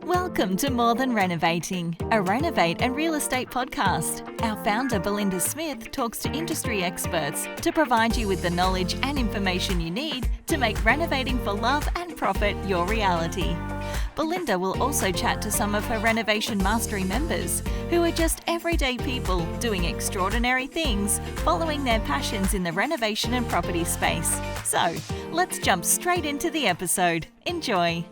Welcome to More Than Renovating, a renovate and real estate podcast. Our founder, Belinda Smith, talks to industry experts to provide you with the knowledge and information you need to make renovating for love and profit your reality. Belinda will also chat to some of her Renovation Mastery members who are just everyday people doing extraordinary things, following their passions in the renovation and property space. So, let's jump straight into the episode. Enjoy.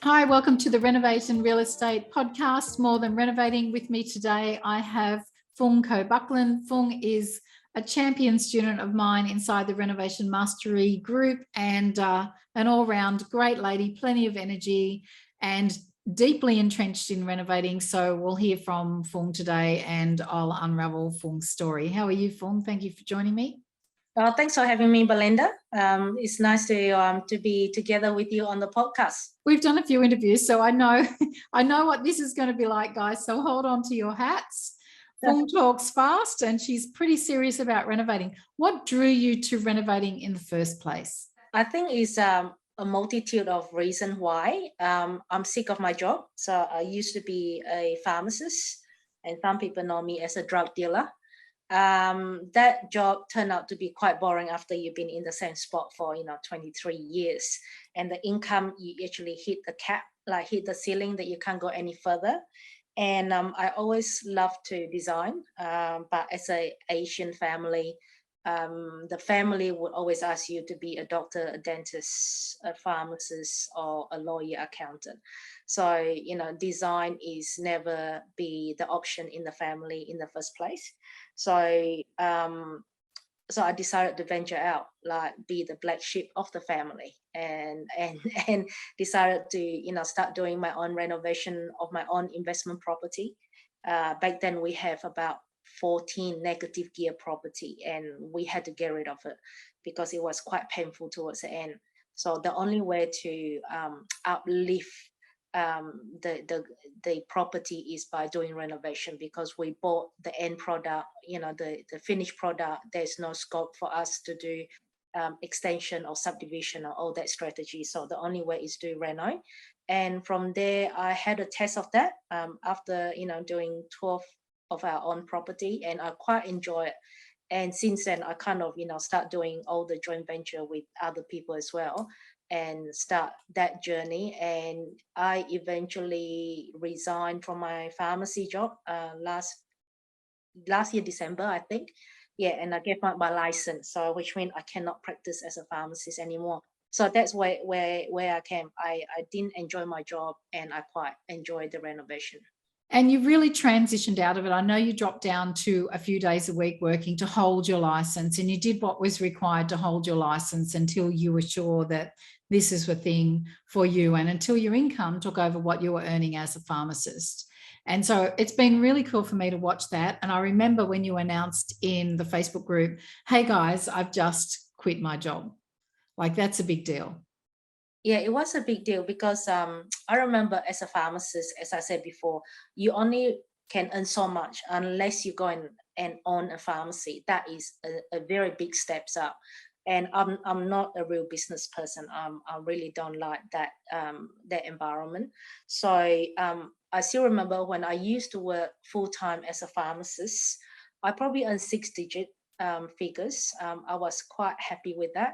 Hi, welcome to the Renovate and Real Estate podcast, More Than Renovating. With me today, I have Foong Buckland. Foong is a champion student of mine inside the Renovation Mastery group and an all-round great lady, plenty of energy and deeply entrenched in renovating. So we'll hear from Foong today and I'll unravel Foong's story. How are you, Foong? Thank you for joining me. Thanks for having me, Belinda. It's nice to be together with you on the podcast. We've done a few interviews, so I know what this is going to be like, guys. So hold on to your hats. Foong talks fast, and she's pretty serious about renovating. What drew you to renovating in the first place? I think it's a multitude of reasons why. I'm sick of my job. So I used to be a pharmacist, and some people know me as a drug dealer. That job turned out to be quite boring after you've been in the same spot for 23 years, and the income, you actually hit the cap, like hit the ceiling that you can't go any further. And I always loved to design, but as a Asian family, the family would always ask you to be a doctor, a dentist, a pharmacist, or a lawyer, accountant. So design is never be the option in the family in the first place. So I decided to venture out, like be the black sheep of the family, and decided to start doing my own renovation of my own investment property. Back then we have about 14 negative gear property, and we had to get rid of it because it was quite painful towards the end. So the only way to uplift the property is by doing renovation, because we bought the end product, the finished product. There's no scope for us to do extension or subdivision or all that strategy. So the only way is to reno. And from there, I had a test of that after doing 12 of our own property, and I quite enjoy it. And since then, I kind of start doing all the joint venture with other people as well, and start that journey. And I eventually resigned from my pharmacy job last year December, I think. Yeah, and I gave my license, so which means I cannot practice as a pharmacist anymore. So that's where I came. I didn't enjoy my job, and I quite enjoyed the renovation. And you really transitioned out of it. I know you dropped down to a few days a week working to hold your license, and you did what was required to hold your license until you were sure that this is the thing for you, and until your income took over what you were earning as a pharmacist. And so it's been really cool for me to watch that. And I remember when you announced in the Facebook group, hey guys, I've just quit my job. Like, that's a big deal. Yeah, it was a big deal because I remember as a pharmacist, as I said before, you only can earn so much unless you go and own a pharmacy. That is a very big steps up. And I'm not a real business person. I really don't like that environment. So I still remember when I used to work full time as a pharmacist, I probably earned 6-digit figures. I was quite happy with that.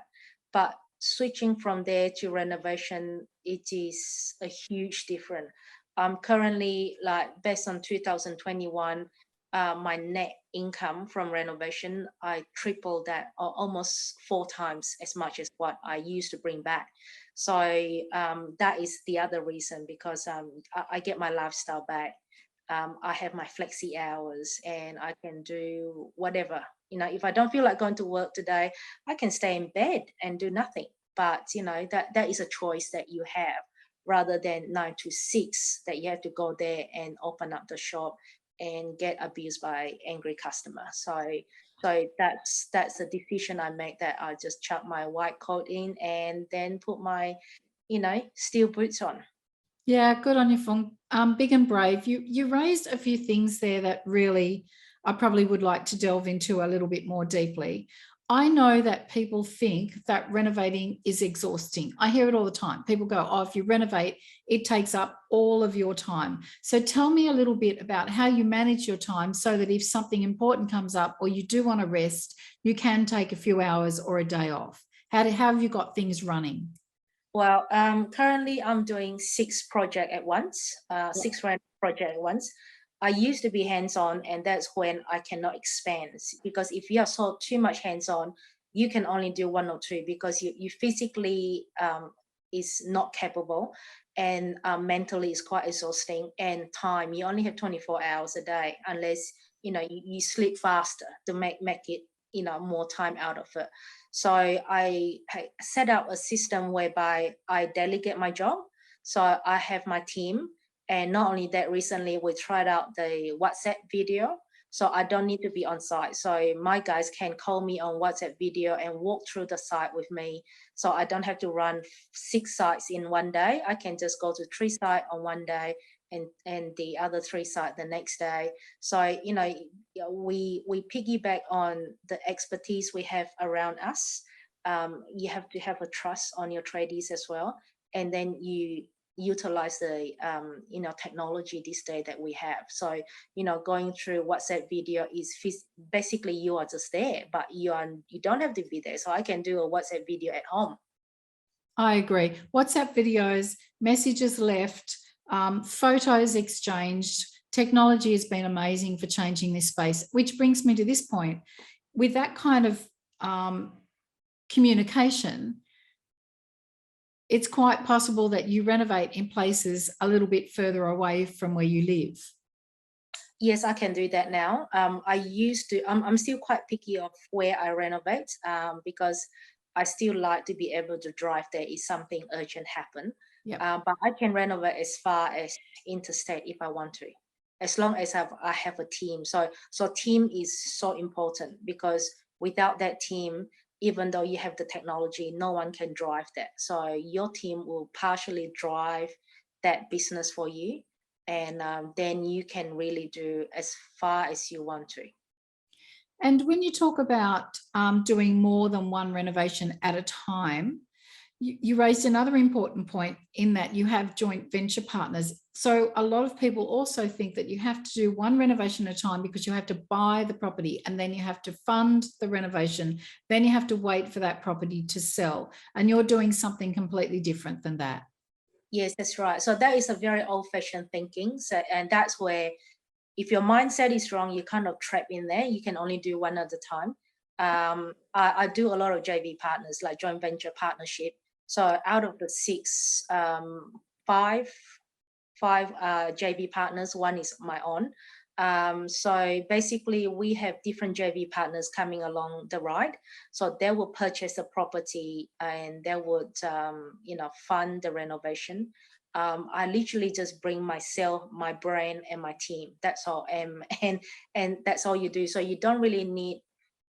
But switching from there to renovation, it is a huge difference. Currently, like based on 2021, my net income from renovation, I tripled that, or almost 4 times as much as what I used to bring back. So that is the other reason, because I get my lifestyle back. I have my flexi hours, and I can do whatever. If I don't feel like going to work today, I can stay in bed and do nothing. But that is a choice that you have, rather than 9 to 6 that you have to go there and open up the shop and get abused by angry customers. So that's a decision I make, that I just chuck my white coat in and then put my steel boots on. Yeah, good on you, Foong. Big and brave. You raised a few things there that really I probably would like to delve into a little bit more deeply. I know that people think that renovating is exhausting. I hear it all the time. People go, oh, if you renovate, it takes up all of your time. So tell me a little bit about how you manage your time so that if something important comes up or you do want to rest, you can take a few hours or a day off. How have you got things running? Well, currently I'm doing 6 projects at once, six rent project at once. I used to be hands-on, and that's when I cannot expand, because if you are so too much hands-on, you can only do 1 or 2 because you physically is not capable, and mentally is quite exhausting, and time, you only have 24 hours a day unless you sleep faster to make it more time out of it. So I set up a system whereby I delegate my job. So I have my team. And not only that, recently we tried out the WhatsApp video. So I don't need to be on site. So my guys can call me on WhatsApp video and walk through the site with me. So I don't have to run 6 sites in one day. I can just go to 3 sites on one day and the other 3 sites the next day. So, we piggyback on the expertise we have around us. You have to have a trust on your tradies as well. And then you utilize the technology this day that we have. So going through WhatsApp video is basically you are just there, but you don't have to be there. So I can do a WhatsApp video at home. I agree. WhatsApp videos, messages left, photos exchanged. Technology has been amazing for changing this space, which brings me to this point. With that kind of communication, it's quite possible that you renovate in places a little bit further away from where you live. Yes, I can do that now. I'm still quite picky of where I renovate because I still like to be able to drive there if something urgent happen. Yep. But I can renovate as far as interstate if I want to, as long as I have a team. So team is so important, because without that team, even though you have the technology, no one can drive that. So your team will partially drive that business for you, and then you can really do as far as you want to. And when you talk about doing more than one renovation at a time, you raised another important point in that you have joint venture partners. So a lot of people also think that you have to do one renovation at a time because you have to buy the property and then you have to fund the renovation. Then you have to wait for that property to sell. And you're doing something completely different than that. Yes, that's right. So that is a very old-fashioned thinking. So, and that's where, if your mindset is wrong, you kind of trap in there. You can only do one at a time. I do a lot of JV partners, like joint venture partnership. So out of the 6, 5 JV partners, one is my own. So basically we have different JV partners coming along the ride. So they will purchase the property and they would, fund the renovation. I literally just bring myself, my brain, and my team. That's all. And that's all you do. So you don't really need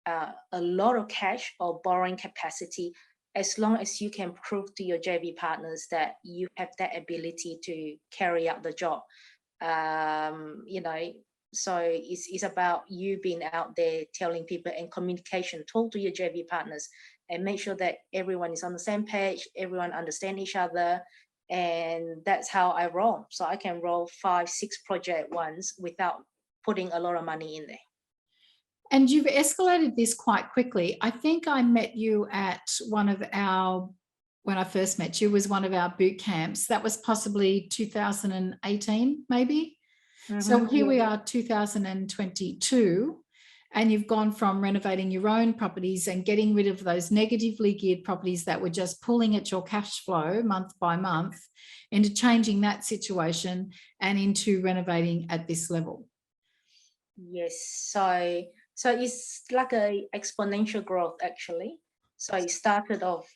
a lot of cash or borrowing capacity, as long as you can prove to your JV partners that you have that ability to carry out the job. So it's about you being out there telling people, and communication. Talk to your JV partners and make sure that everyone is on the same page, everyone understands each other. And that's how I roll. So I can roll 5, 6 projects at once without putting a lot of money in there. And you've escalated this quite quickly. I think I met you at when I first met you was one of our boot camps. That was possibly 2018, maybe. Mm-hmm. So here we are, 2022, and you've gone from renovating your own properties and getting rid of those negatively geared properties that were just pulling at your cash flow month by month, into changing that situation and into renovating at this level. Yes, so it's like a exponential growth, actually. So it started off,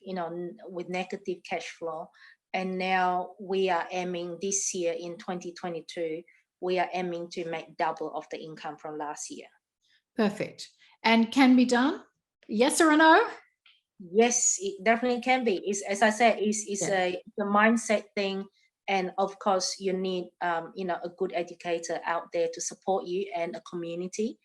with negative cash flow, and now we are aiming this year in 2022. We are aiming to make double of the income from last year. Perfect. And can be done? Yes or no? Yes, it definitely can be. It's, as I said, it's a mindset thing. And of course, you need, a good educator out there to support you, and a community.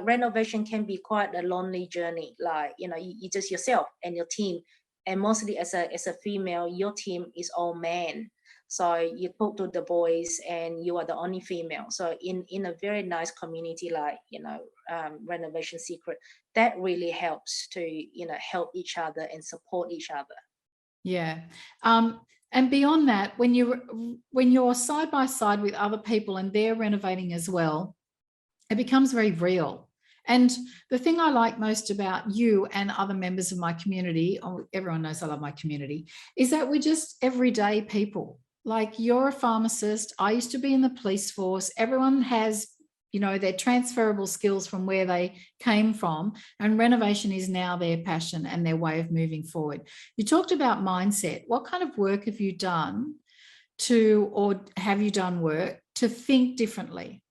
Renovation can be quite a lonely journey. Like, you just yourself and your team, and mostly as a female, your team is all men. So you talk to the boys and you are the only female. So in a very nice community like, Renovation Secret, that really helps to, help each other and support each other. Yeah. And beyond that, when you're side by side with other people and they're renovating as well, it becomes very real. And the thing I like most about you and other members of my community, everyone knows I love my community, is that we're just everyday people. Like, you're a pharmacist. I used to be in the police force. Everyone has, their transferable skills from where they came from, and renovation is now their passion and their way of moving forward. You talked about mindset. What kind of work have you done or have you done work to think differently?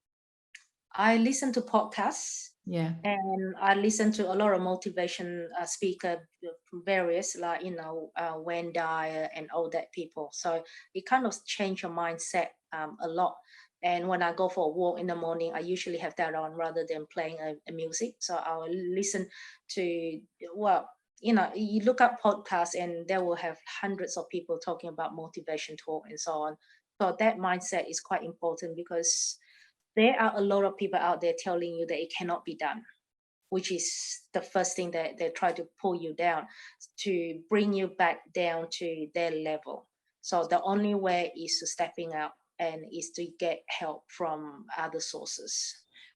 I listen to podcasts. Yeah. And I listen to a lot of motivation speaker from various, like, Wayne Dyer and all that people. So it kind of changed your mindset a lot. And when I go for a walk in the morning, I usually have that on rather than playing a music. So I'll listen to, you look up podcasts and they will have hundreds of people talking about motivation talk and so on. So that mindset is quite important, because there are a lot of people out there telling you that it cannot be done, which is the first thing that they try to pull you down, to bring you back down to their level. So the only way is to stepping out and is to get help from other sources.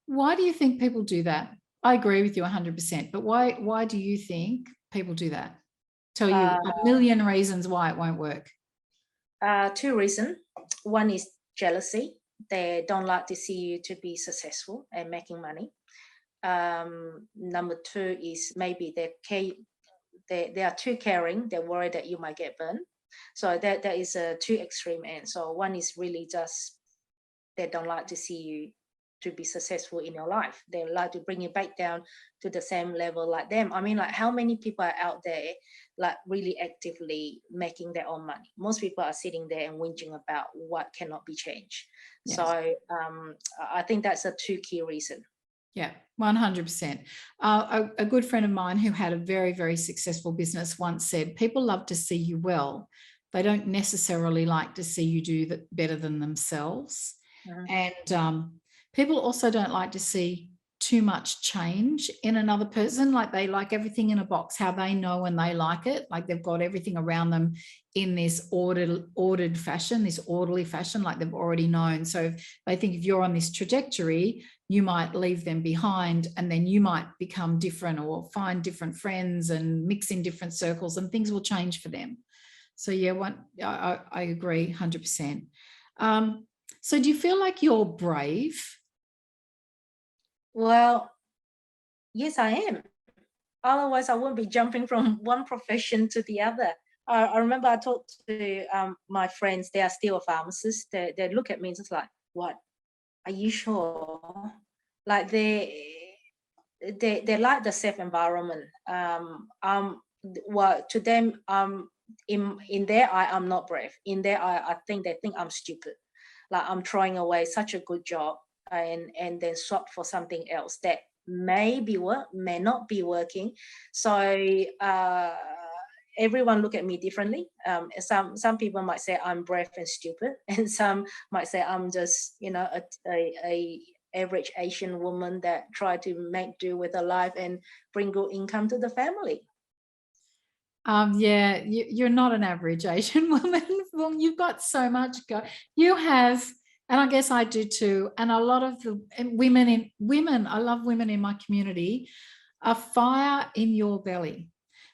Why do you think people do that? I agree with you 100%, but why do you think people do that? Tell you a million reasons why it won't work. 2 reasons. One is jealousy. They don't like to see you to be successful and making money. Number 2 is maybe they are too caring. They're worried that you might get burned. So that is a 2 extreme ends. So one is really just they don't like to see you to be successful in your life. They like to bring you back down to the same level like them. I mean, like, how many people are out there like really actively making their own money? Most people are sitting there and whinging about what cannot be changed. Yes. So I think that's a 2 key reason. Yeah, 100%. A good friend of mine who had a very, very successful business once said, people love to see you well. They don't necessarily like to see you do better than themselves. Mm-hmm. And people also don't like to see too much change in another person. Like, they like everything in a box, how they know and they like it. Like, they've got everything around them in this ordered fashion, this orderly fashion, like they've already known. So if they think if you're on this trajectory, you might leave them behind, and then you might become different or find different friends and mix in different circles, and things will change for them. So yeah, I agree 100%. So do you feel like you're brave? Well, yes, I am. Otherwise, I wouldn't be jumping from one profession to the other. I remember I talked to my friends. They are still a pharmacist. They look at me and just like, what? Are you sure? Like, they like the safe environment. Well, to them, in their eye, I'm not brave. In their eye, I think they think I'm stupid. Like, I'm throwing away such a good job and then swap for something else that may not be working. So everyone look at me differently. Some people might say I'm brave and stupid, and some might say I'm just, a average Asian woman that try to make do with her life and bring good income to the family. Yeah, you're not an average Asian woman. Well, you've got so much you have, and I guess I do too. And a lot of the women, I love women in my community, a fire in your belly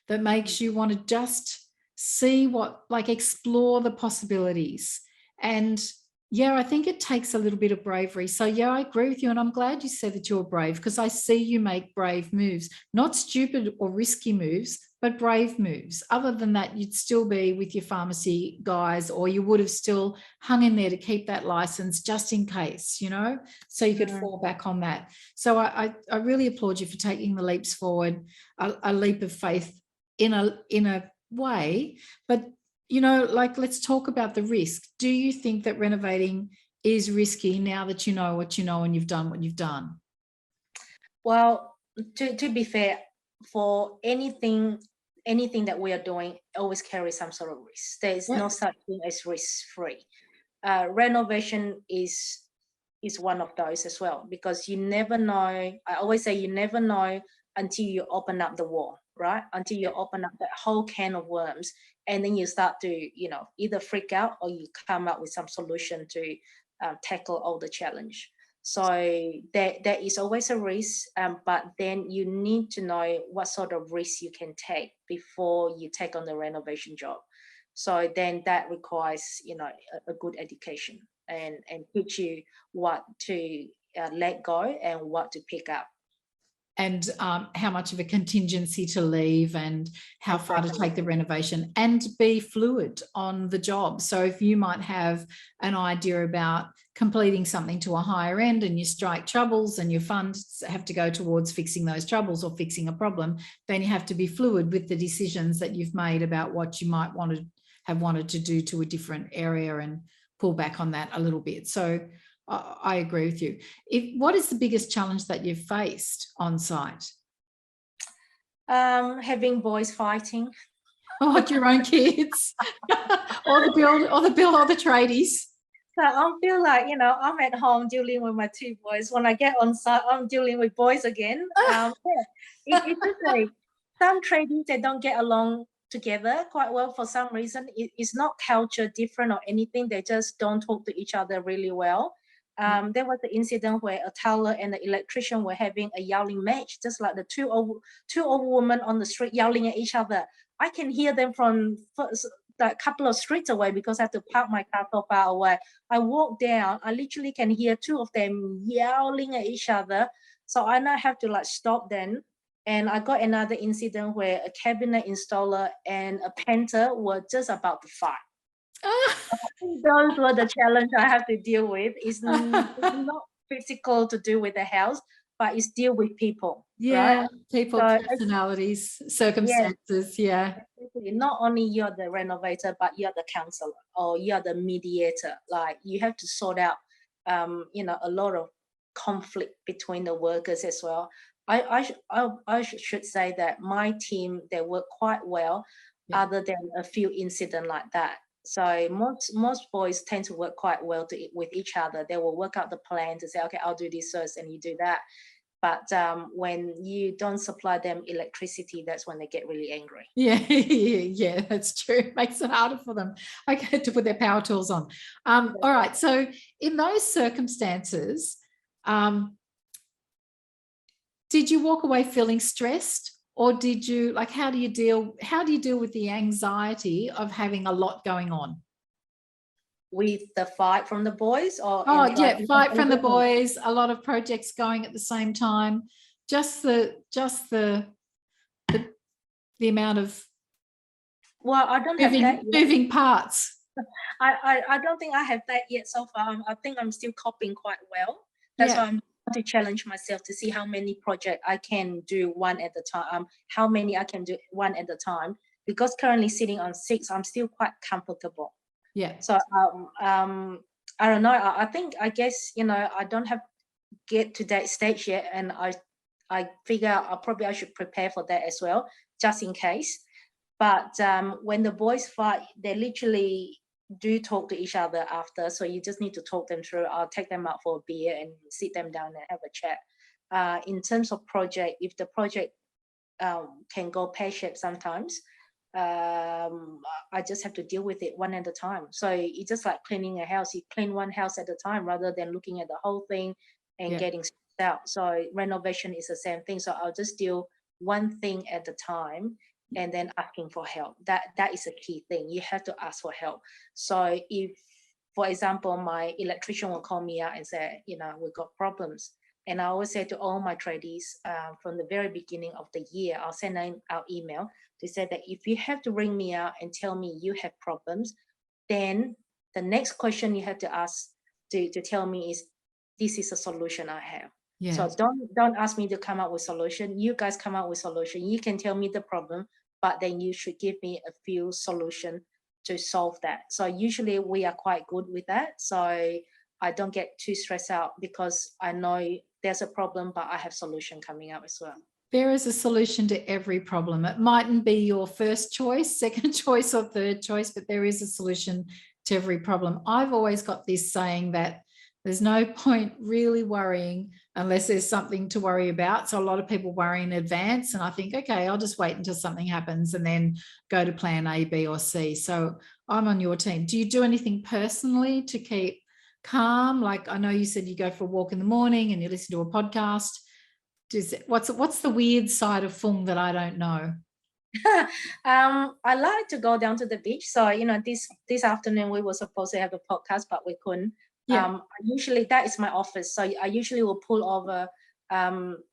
that makes you want to just see explore the possibilities. And yeah, I think it takes a little bit of bravery. So yeah, I agree with you. And I'm glad you said that you're brave, because I see you make brave moves, not stupid or risky moves, but brave moves. Other than that, you'd still be with your pharmacy guys, or you would have still hung in there to keep that license just in case, so you could fall back on that. So I really applaud you for taking the leaps forward, a leap of faith in a way. But let's talk about the risk. Do you think that renovating is risky now that you know what you know and you've done what you've done? Well, to be fair, for anything that we are doing always carries some sort of risk. There is no such thing as risk-free. Renovation is one of those as well, because you never know. I always say you never know until you open up the wall, right? Until you open up that whole can of worms, and then you start to, either freak out or you come up with some solution to tackle all the challenge. So there is always a risk, but then you need to know what sort of risk you can take before you take on the renovation job. So then that requires, a good education and teach you what to let go and what to pick up. And how much of a contingency to leave and how far to take the renovation, and be fluid on the job. So if you might have an idea about completing something to a higher end and you strike troubles and your funds have to go towards fixing those troubles or fixing a problem, then you have to be fluid with the decisions that you've made about what you might have wanted to do to a different area and pull back on that a little bit. So I agree with you. What is the biggest challenge that you've faced on site? Having boys fighting. Oh, your own kids, or the tradies. So I feel like, I'm at home dealing with my two boys. When I get on site, I'm dealing with boys again. It's just like some tradies, they don't get along together quite well for some reason. It's not culture different or anything. They just don't talk to each other really well. There was an incident where a tailor and the electrician were having a yelling match, just like the two old women on the street yelling at each other. I can hear them from a couple of streets away because I have to park my car so far away. I walk down, I literally can hear two of them yelling at each other. So I now have to stop them. And I got another incident where a cabinet installer and a painter were just about to fight. Those were the challenge I have to deal with. It's not physical to do with the house, but it's deal with people. Yeah, right? people, So personalities, circumstances. Yeah. Not only you're the renovator, but you're the counselor or you're the mediator. You have to sort out, a lot of conflict between the workers as well. I should say that my team, they work quite well, other than a few incidents like that. So most boys tend to work quite well with each other. They will work out the plan to say, okay, I'll do this first and you do that. But when you don't supply them electricity, that's when they get really angry. Yeah, that's true. It makes it harder for them. Okay, to put their power tools on. All right. So in those circumstances, did you walk away feeling stressed? Or did you how do you deal with the anxiety of having a lot going on? With the fight from the boys, or fight from the boys, a lot of projects going at the same time, just the amount of I don't have that yet. Moving parts. I don't think I have that yet so far. I think I'm still coping quite well. That's why I'm to challenge myself to see how many projects I can do one at a time, how many I can do one at a time, because currently sitting on 6, I'm still quite comfortable. Yeah. So I don't know. I guess I don't have get to that stage yet, and I figure I should prepare for that as well, just in case. But when the boys fight, they literally do talk to each other after, so you just need to talk them through. I'll take them out for a beer and sit them down and have a chat. In terms of project, if the project can go pear-shaped sometimes, I just have to deal with it one at a time. So it's just like cleaning a house. You clean one house at a time rather than looking at the whole thing and getting stressed out. So renovation is the same thing. So I'll just deal one thing at a time and then asking for help. That is a key thing. You have to ask for help. So if, for example, my electrician will call me out and say, we've got problems. And I always say to all my tradies from the very beginning of the year, I'll send out email to say that if you have to ring me out and tell me you have problems, then the next question you have to ask to tell me is, this is a solution I have. Yes. So don't ask me to come up with solution. You guys come up with solution. You can tell me the problem, but then you should give me a few solutions to solve that. So usually we are quite good with that. So I don't get too stressed out because I know there's a problem, but I have solution coming up as well. There is a solution to every problem. It mightn't be your first choice, second choice, or third choice, but there is a solution to every problem. I've always got this saying that there's no point really worrying unless there's something to worry about. So a lot of people worry in advance, and I think, okay, I'll just wait until something happens and then go to plan A, B, or C. So I'm on your team. Do you do anything personally to keep calm? Like, I know you said you go for a walk in the morning and you listen to a podcast. What's the weird side of Foong that I don't know? I like to go down to the beach. So, this afternoon we were supposed to have a podcast, but we couldn't. Yeah. Usually that is my office. So I usually will pull over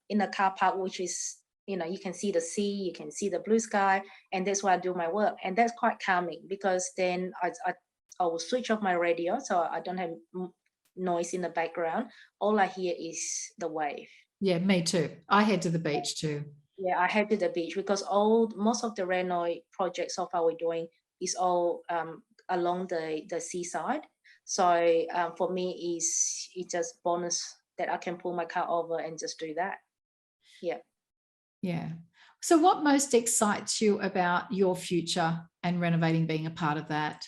in a car park, which is, you can see the sea, you can see the blue sky, and that's where I do my work. And that's quite calming because then I will switch off my radio so I don't have noise in the background. All I hear is the wave. Yeah, me too. I head to the beach too. Yeah, I head to the beach because most of the Renovate projects so far we're doing is all along the seaside. So for me, it's just bonus that I can pull my car over and just do that. Yeah. Yeah. So what most excites you about your future and renovating being a part of that?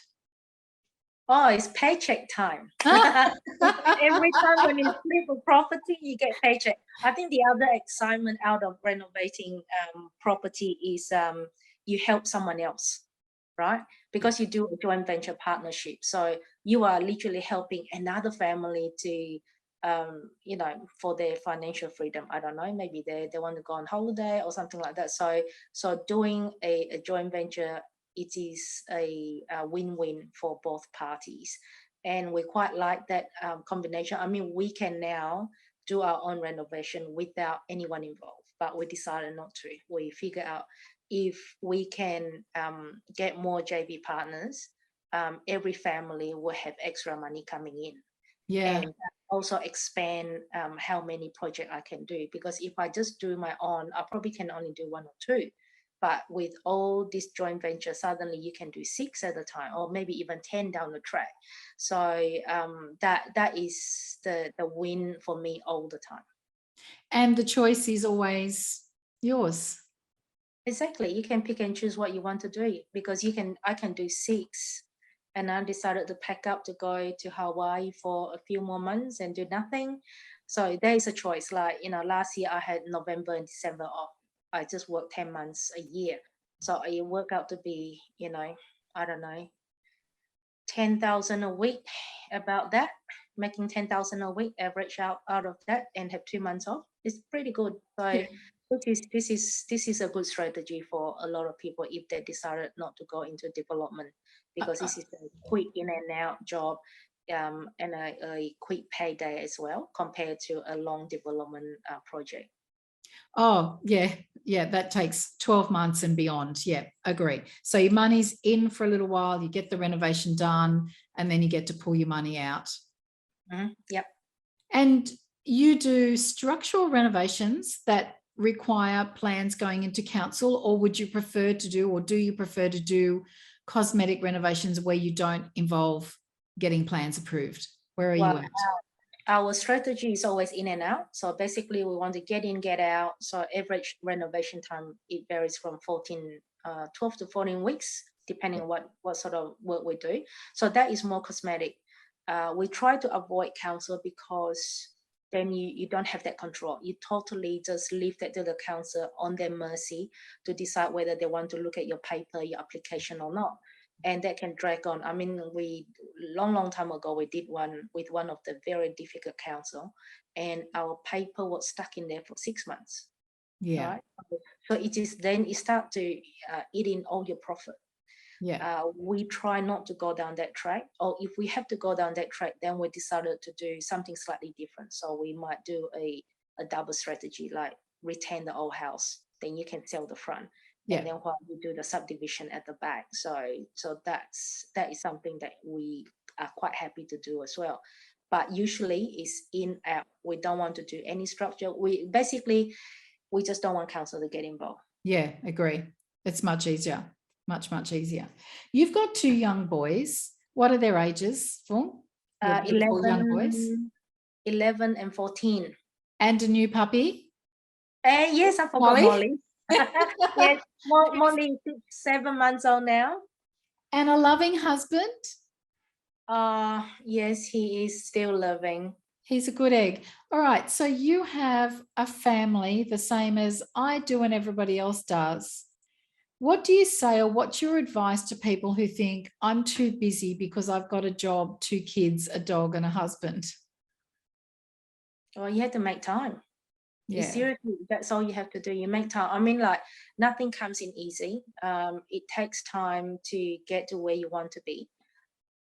Oh, it's paycheck time. Every time when you flip a property, you get paycheck. I think the other excitement out of renovating property is you help someone else, right? Because you do a joint venture partnership. So you are literally helping another family to, for their financial freedom. I don't know, maybe they want to go on holiday or something like that. So doing a joint venture, it is a win-win for both parties. And we quite like that combination. I mean, we can now do our own renovation without anyone involved, but we decided not to. We figure out if we can get more JV partners, every family will have extra money coming in. Yeah. And also expand how many projects I can do. Because if I just do my own, I probably can only do 1 or 2. But with all this joint venture, suddenly you can do 6 at a time, or maybe even 10 down the track. So that is the win for me all the time. And the choice is always yours. Exactly. You can pick and choose what you want to do, because I can do 6. And I decided to pack up to go to Hawaii for a few more months and do nothing. So there is a choice. Like, last year I had November and December off. I just worked 10 months a year. So it worked out to be, I don't know, 10,000 a week, about that, making 10,000 a week average out of that, and have 2 months off. It's pretty good. So Yeah. this is a good strategy for a lot of people if they decided not to go into development, because this is a quick in and out job, and a quick payday as well compared to a long development project. Oh, yeah. Yeah, that takes 12 months and beyond. Yeah, agree. So your money's in for a little while, you get the renovation done, and then you get to pull your money out. Yep. And you do structural renovations that require plans going into council, or would you prefer to do, or do you prefer to do cosmetic renovations where you don't involve getting plans approved? Where are you at? Our strategy is always in and out. So basically we want to get in, get out. So average renovation time, it varies from 12 to 14 weeks, depending on what sort of work we do. So that is more cosmetic. We try to avoid council because then you don't have that control. You totally just leave that to the council on their mercy to decide whether they want to look at your paper, your application or not. And that can drag on. I mean, long time ago, we did one with one of the very difficult council, and our paper was stuck in there for 6 months. Yeah. Right? So it start to eat in all your profit. Yeah. We try not to go down that track, or if we have to go down that track, then we decided to do something slightly different. So we might do a double strategy, like retain the old house, then you can sell the front. Yeah. And then while we do the subdivision at the back. So that is something that we are quite happy to do as well. But usually it's in out. We don't want to do any structure. We just don't want council to get involved. Yeah, agree. It's much easier. Much easier. You've got 2 young boys. What are their ages, Foong? Your beautiful young boys. 11 and 14. And a new puppy? Yes, I forgot Molly? Molly. Yes, Molly is 7 months old now. And a loving husband? Yes, he is still loving. He's a good egg. All right. So you have a family the same as I do and everybody else does. What do you say, or what's your advice to people who think I'm too busy because I've got a job, 2 kids, a dog, and a husband? Well, you have to make time. Yeah. Seriously, that's all you have to do. You make time. I mean, like, nothing comes in easy. It takes time to get to where you want to be.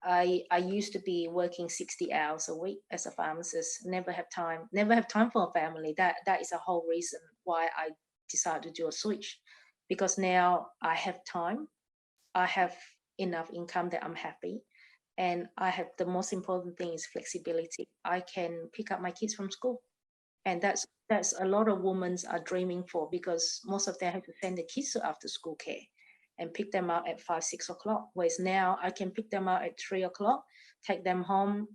I used to be working 60 hours a week as a pharmacist. Never have time for a family. That is a whole reason why I decided to do a switch, because now I have time. I have enough income that I'm happy, and I have, the most important thing is flexibility. I can pick up my kids from school, and that's a lot of women are dreaming for, because most of them have to send the kids to after school care and pick them up at 5, 6 o'clock. Whereas now I can pick them up at 3 o'clock, take them home,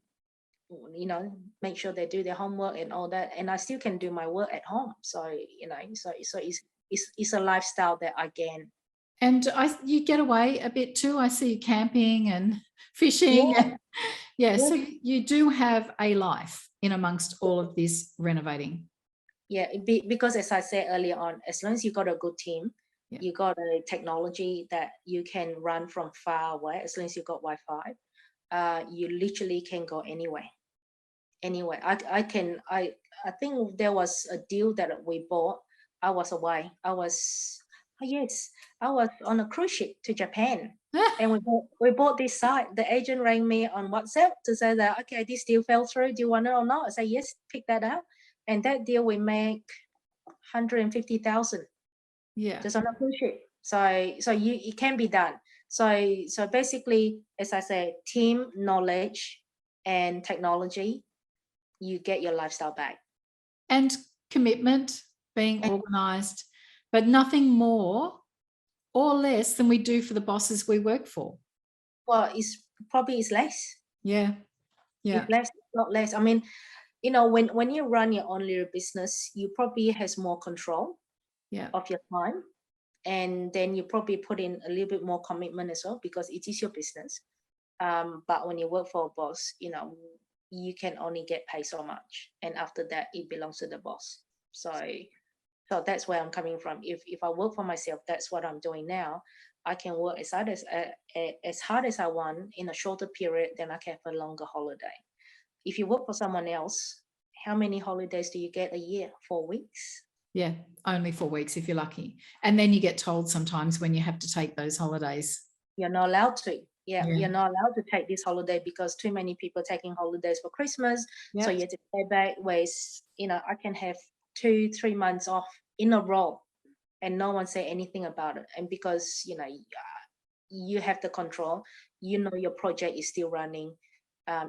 make sure they do their homework and all that, and I still can do my work at home. So it's a lifestyle that I gain. And you get away a bit too. I see you camping and fishing. Yeah. So you do have a life in amongst all of this renovating. Yeah, because as I said earlier on, as long as you got a good team, you got a technology that you can run from far away. As long as you got Wi-Fi, you literally can go anywhere. I think there was a deal that we bought. I was away. I was on a cruise ship to Japan. And we bought this site. The agent rang me on WhatsApp to say that, okay, this deal fell through. Do you want it or not? I said, yes, pick that up. And that deal we make 150,000. Yeah. Just on a cruise ship. So it can be done. So basically, as I said, team, knowledge, and technology, you get your lifestyle back. And commitment, being organized, but nothing more or less than we do for the bosses we work for. Well, it's less. Yeah. It's less, not less. I mean, when you run your own little business, you probably has more control of your time. And then you probably put in a little bit more commitment as well, because it is your business. But when you work for a boss, you can only get paid so much, and after that it belongs to the boss. So that's where I'm coming from. If I work for myself, that's what I'm doing now. I can work as hard as I want in a shorter period, then I can have a longer holiday. If you work for someone else, how many holidays do you get a year? 4 weeks? Yeah, only 4 weeks if you're lucky. And then you get told sometimes when you have to take those holidays. You're not allowed to. Yeah, you're not allowed to take this holiday because too many people are taking holidays for Christmas. So you have to pay back. Whereas, I can have 2-3 months off in a row and no one say anything about it. And because, you have the control, your project is still running,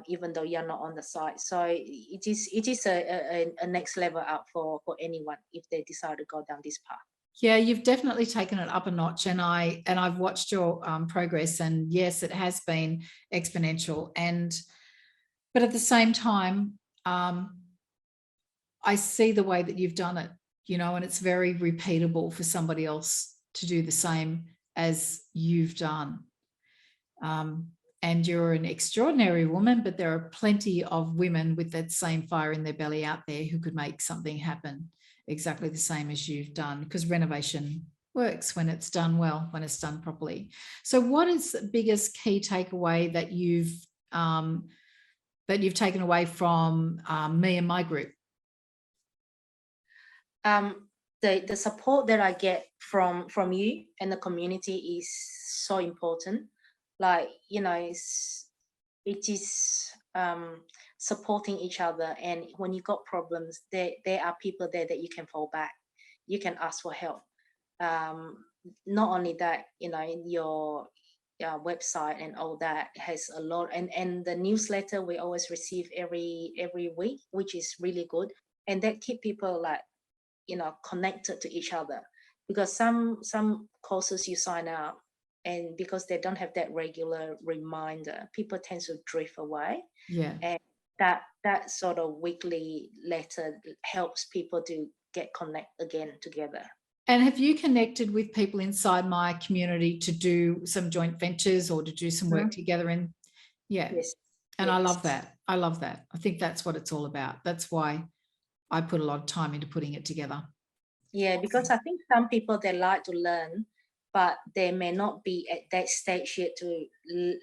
even though you're not on the site. So it is a next level up for anyone if they decide to go down this path. Yeah, you've definitely taken it up a notch, and I've watched your progress, and yes, it has been exponential. But at the same time, I see the way that you've done it, and it's very repeatable for somebody else to do the same as you've done. And you're an extraordinary woman, but there are plenty of women with that same fire in their belly out there who could make something happen exactly the same as you've done, because renovation works when it's done well, when it's done properly. So what is the biggest key takeaway that you've taken away from me and my group? The support that I get from you and the community is so important. Like, it is supporting each other, and when you got problems, there are people there that you can fall back, you can ask for help. Not only that, your website and all that has a lot, and the newsletter we always receive every week, which is really good, and that keep people like connected to each other, because some courses you sign up and because they don't have that regular reminder, people tend to drift away. Yeah. And that sort of weekly letter helps people to get connect again together. And have you connected with people inside my community to do some joint ventures or to do some work together? And Yes. And I love that. I love that. I think that's what it's all about. That's why I put a lot of time into putting it together. Yeah, because I think some people, they like to learn, but they may not be at that stage yet to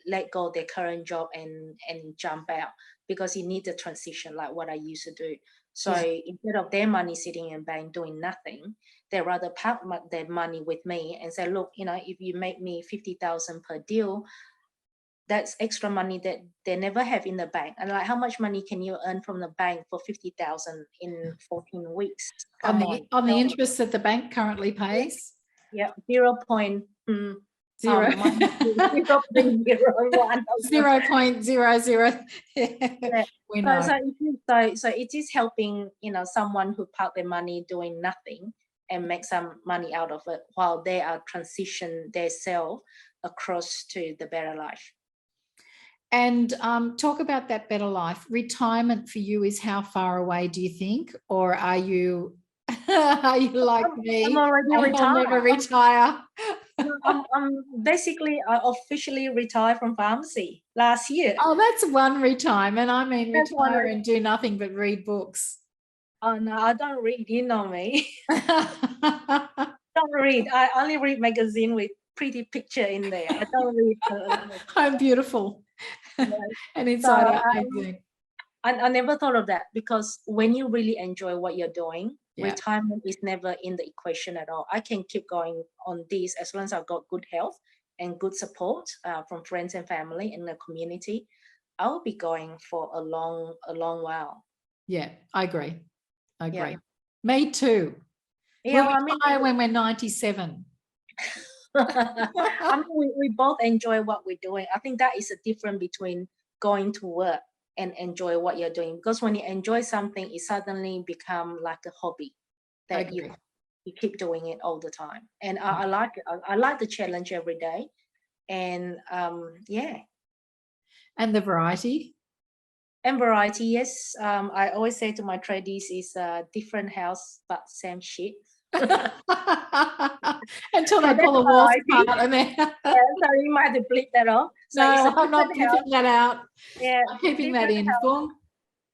let go of their current job and jump out, because you need the transition like what I used to do. So instead of their money sitting in bank doing nothing, they rather park their money with me and say, look, if you make me 50,000 per deal, that's extra money that they never have in the bank. And like, how much money can you earn from the bank for 50,000 in 14 weeks? On the interest that the bank currently pays? Yeah, 0.0. Zero. 0.01. 0.00. Yeah. We know. So it is helping, someone who park their money doing nothing and make some money out of it while they are transition themselves across to the better life. And talk about that better life. Retirement for you is how far away, do you think? Or are you like me? I'm already retired. I'll never retire. I'm basically officially retired from pharmacy last year. Oh, that's one retirement. I mean, retire and do nothing but read books. Oh, no, I don't read. You know me. Don't read. I only read magazine with pretty picture in there. I don't read. I'm beautiful. And inside out magazine. I never thought of that, because when you really enjoy what you're doing, retirement is never in the equation at all. I can keep going on this as long as I've got good health and good support from friends and family in the community. I'll be going for a long while. Yeah, I agree. Me too. Yeah, we'll retire when we're 97. I mean, we both enjoy what we're doing. I think that is a difference between going to work and enjoy what you're doing, because when you enjoy something, it suddenly become like a hobby that you keep doing it all the time. And I like it. I like the challenge every day. And and the variety. And variety, yes. I always say to my tradies, is a different house but same shit. Until they pull the walls apart. And then so you might have to bleep that off. So no, I'm not bleeping that out. Yeah, I'm keeping that in. Foong.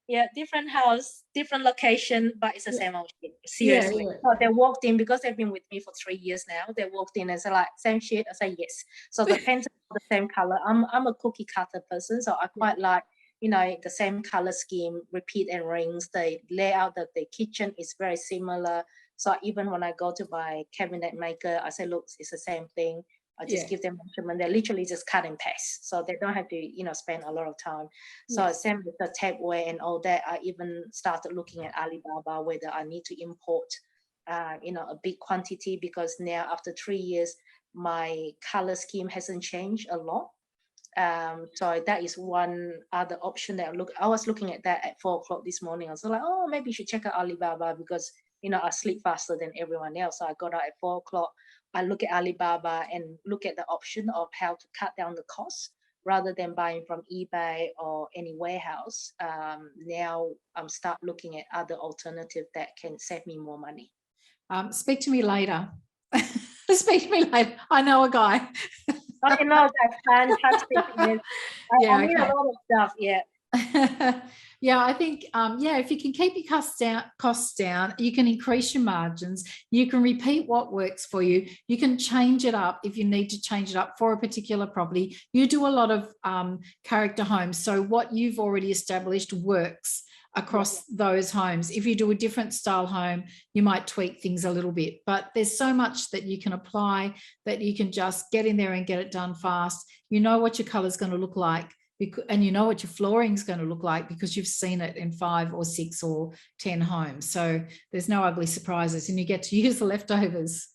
Yeah, different house, different location, but it's the same old shit. Seriously. So they walked in, because they've been with me for 3 years now. They walked in and said, like, same shit. I say yes. So the paints are the same color. I'm a cookie cutter person, so I quite like, the same color scheme, repeat and rings. The layout of the kitchen is very similar. So even when I go to my cabinet maker, I say, look, it's the same thing. I just give them measurement. They literally just cut and paste. So they don't have to, spend a lot of time. So same with the tapware and all that. I even started looking at Alibaba, whether I need to import, a big quantity, because now after 3 years, my color scheme hasn't changed a lot. So that is one other option that I was looking at that at 4 o'clock this morning. I was like, oh, maybe you should check out Alibaba, because I sleep faster than everyone else. So I got out at 4 o'clock. I look at Alibaba and look at the option of how to cut down the cost rather than buying from eBay or any warehouse. Now I'm start looking at other alternatives that can save me more money. Speak to me later. Speak to me later. I know a guy. I know, that's fantastic. I mean, a lot of stuff. Yeah, I think if you can keep your costs down, you can increase your margins, you can repeat what works for you, you can change it up if you need to change it up for a particular property. You do a lot of character homes, so what you've already established works across those homes. If you do a different style home, you might tweak things a little bit, but there's so much that you can apply that you can just get in there and get it done fast. You know what your color is going to look like, and you know what your flooring is going to look like, because you've seen it in 5 or 6 or 10 homes. So there's no ugly surprises, and you get to use the leftovers.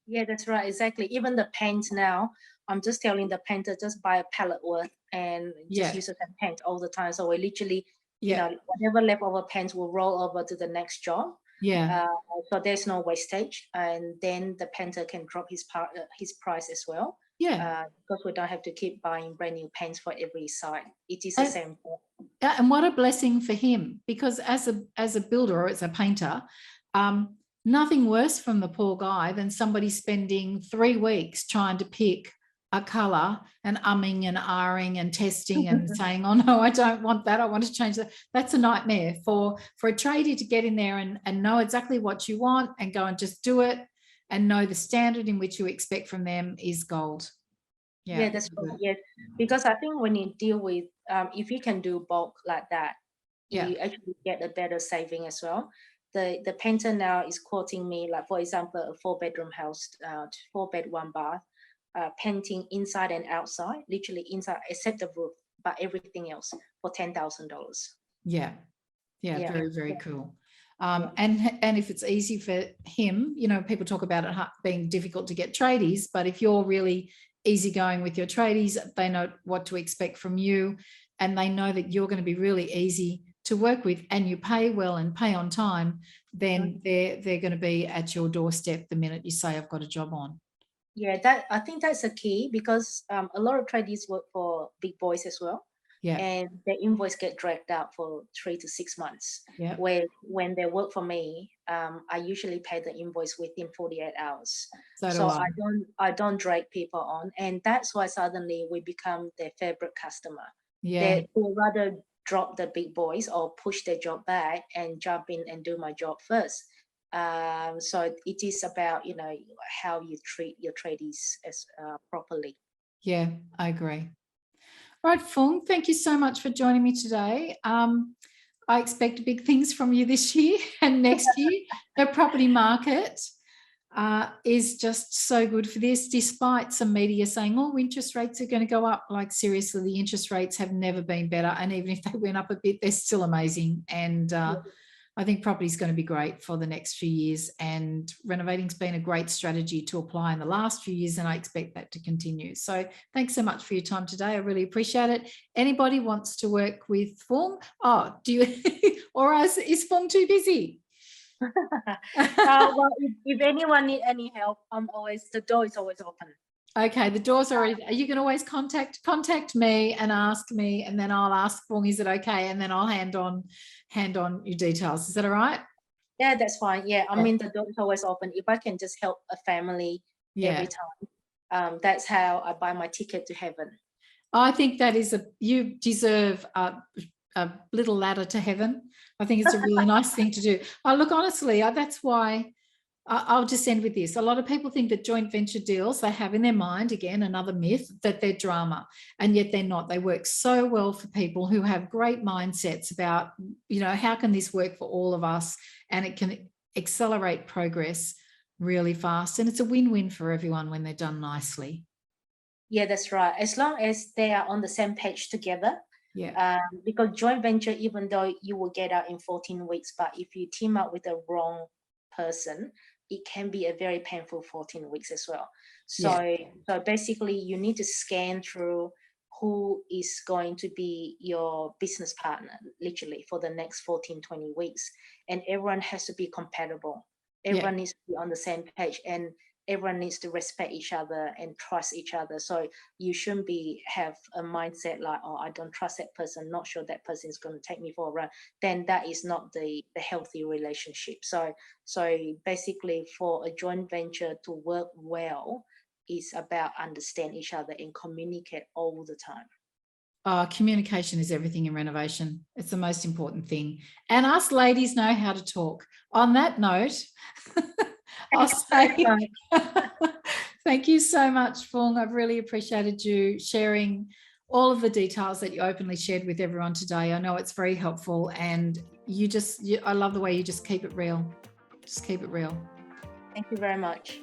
Yeah, that's right. Exactly. Even the paint now, I'm just telling the painter, just buy a palette worth and just use the same paint all the time. So we literally, whatever leftover paint will roll over to the next job. So there's no wastage, and then the painter can drop his price as well. because we don't have to keep buying brand new paints for every site. It is the same. And what a blessing for him, because as a builder or as a painter, nothing worse from the poor guy than somebody spending 3 weeks trying to pick a colour and umming and ahhing and testing and saying, oh no, I don't want that, I want to change that. That's a nightmare for a tradie to get in there and know exactly what you want and go and just do it and know the standard in which you expect from them is gold. Yeah, that's right. Yes, because I think when you deal with, if you can do bulk like that, you actually get a better saving as well. The painter now is quoting me, like, for example, a 4-bedroom house, 4-bed, 1 bath, painting inside and outside, literally inside except the roof, but everything else for $10,000. Yeah, very, very cool. And if it's easy for him, you know, people talk about it being difficult to get tradies, but if you're really easygoing with your tradies, they know what to expect from you, and they know that you're going to be really easy to work with, and you pay well and pay on time, then they're going to be at your doorstep the minute you say, I've got a job on. Yeah, I think that's a key, because a lot of tradies work for big boys as well. Yeah. And the invoice get dragged out for 3 to 6 months. Yeah. Where when they work for me, I usually pay the invoice within 48 hours. So I don't drag people on, and that's why suddenly we become their favorite customer. Yeah. They would rather drop the big boys or push their job back and jump in and do my job first. So it is about, you know, how you treat your tradies as properly. Yeah, I agree. Right, Foong, thank you so much for joining me today. I expect big things from you this year and next year. The property market is just so good for this, despite some media saying, oh, interest rates are going to go up. Like, seriously, the interest rates have never been better. And even if they went up a bit, they're still amazing. And I think property is going to be great for the next few years, and renovating's been a great strategy to apply in the last few years, and I expect that to continue. So thanks so much for your time today. I really appreciate it. Anybody wants to work with Foong? Oh, do you, or is Foong too busy? Well, if anyone need any help, the door is always open. Okay, the door's already. You can always contact me and ask me, and then I'll ask Foong, is it okay? And then I'll hand on your details. Is that all right? Yeah, that's fine. Yeah, I mean, the door is always open. If I can just help a family every time, that's how I buy my ticket to heaven. I think that is you deserve a little ladder to heaven. I think it's a really nice thing to do. Look, honestly, that's why. I'll just end with this. A lot of people think that joint venture deals, they have in their mind, again, another myth, that they're drama, and yet they're not. They work so well for people who have great mindsets about, you know, how can this work for all of us, and it can accelerate progress really fast, and it's a win-win for everyone when they're done nicely. Yeah, that's right. As long as they are on the same page together. Yeah. Because joint venture, even though you will get out in 14 weeks, but if you team up with the wrong person, it can be a very painful 14 weeks as well. So basically you need to scan through who is going to be your business partner, literally, for the next 14, 20 weeks. And everyone has to be compatible. Everyone needs to be on the same page, and everyone needs to respect each other and trust each other. So you shouldn't have a mindset like, oh, I don't trust that person, not sure that person is going to take me for a run. Then that is not the healthy relationship. So basically, for a joint venture to work well, is about understand each other and communicate all the time. Communication is everything in renovation. It's the most important thing. And us ladies know how to talk. On that note, I'll say thank you so much, Foong. I've really appreciated you sharing all of the details that you openly shared with everyone today. I know it's very helpful, and I love the way you just keep it real. Just keep it real. Thank you very much.